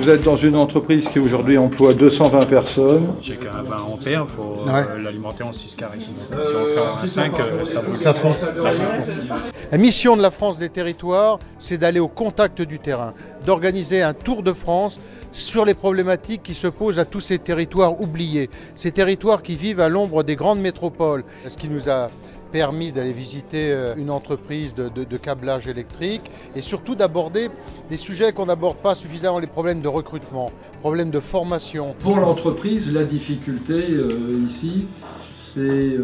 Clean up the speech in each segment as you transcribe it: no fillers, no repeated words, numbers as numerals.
Vous êtes dans une entreprise qui aujourd'hui emploie 220 personnes. J'ai qu'un on perd, il faut l'alimenter en 6 carrés. Si on fait en 5, ça fond. La mission de la France des territoires, c'est d'aller au contact du terrain, d'organiser un tour de France sur les problématiques qui se posent à tous ces territoires oubliés, ces territoires qui vivent à l'ombre des grandes métropoles. Ce qui nous a permis d'aller visiter une entreprise de câblage électrique et surtout d'aborder des sujets qu'on n'aborde pas suffisamment, les problèmes de recrutement, problèmes de formation. Pour l'entreprise, la difficulté ici, c'est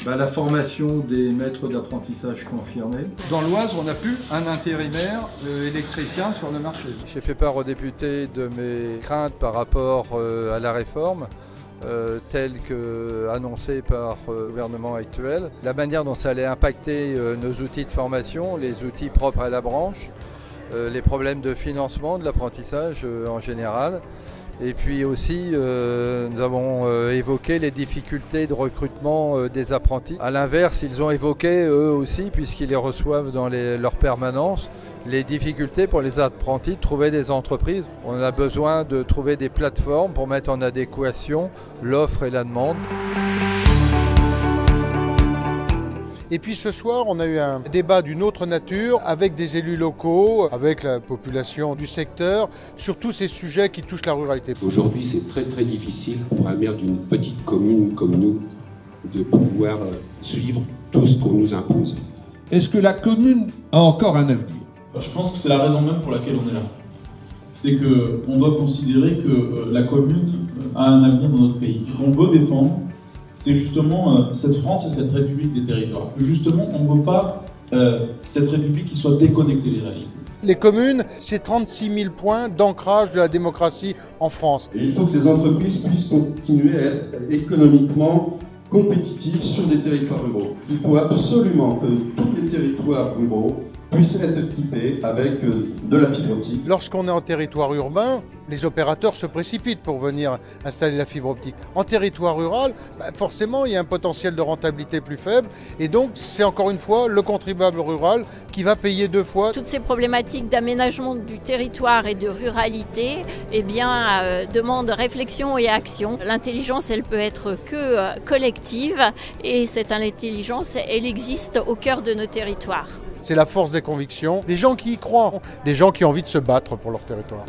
la formation des maîtres d'apprentissage confirmés. Dans l'Oise, on n'a plus un intérimaire électricien sur le marché. J'ai fait part aux députés de mes craintes par rapport à la réforme. Telle qu'annoncée par le gouvernement actuel, la manière dont ça allait impacter nos outils de formation, les outils propres à la branche, les problèmes de financement de l'apprentissage en général. Et puis aussi, nous avons évoqué les difficultés de recrutement des apprentis. À l'inverse, ils ont évoqué eux aussi, puisqu'ils les reçoivent dans leur permanence, les difficultés pour les apprentis de trouver des entreprises. On a besoin de trouver des plateformes pour mettre en adéquation l'offre et la demande. Et puis ce soir, on a eu un débat d'une autre nature avec des élus locaux, avec la population du secteur, sur tous ces sujets qui touchent la ruralité. Aujourd'hui, c'est très très difficile pour un maire d'une petite commune comme nous de pouvoir suivre tout ce qu'on nous impose. Est-ce que la commune a encore un avenir ? Je pense que c'est la raison même pour laquelle on est là. C'est qu'on doit considérer que la commune a un avenir dans notre pays. Ce qu'on veut défendre, c'est justement cette France et cette République des territoires. Justement, on ne veut pas cette République qui soit déconnectée des réalités. Les communes, c'est 36 000 points d'ancrage de la démocratie en France. Et il faut que les entreprises puissent continuer à être économiquement compétitives sur des territoires ruraux. Il faut absolument que tous les territoires ruraux puissent être équipés avec de la fibre optique. Lorsqu'on est en territoire urbain, les opérateurs se précipitent pour venir installer la fibre optique. En territoire rural, forcément, il y a un potentiel de rentabilité plus faible et donc c'est encore une fois le contribuable rural qui va payer deux fois. Toutes ces problématiques d'aménagement du territoire et de ruralité demandent réflexion et action. L'intelligence, elle peut être que collective et cette intelligence, elle existe au cœur de nos territoires. C'est la force des convictions, des gens qui y croient, des gens qui ont envie de se battre pour leur territoire.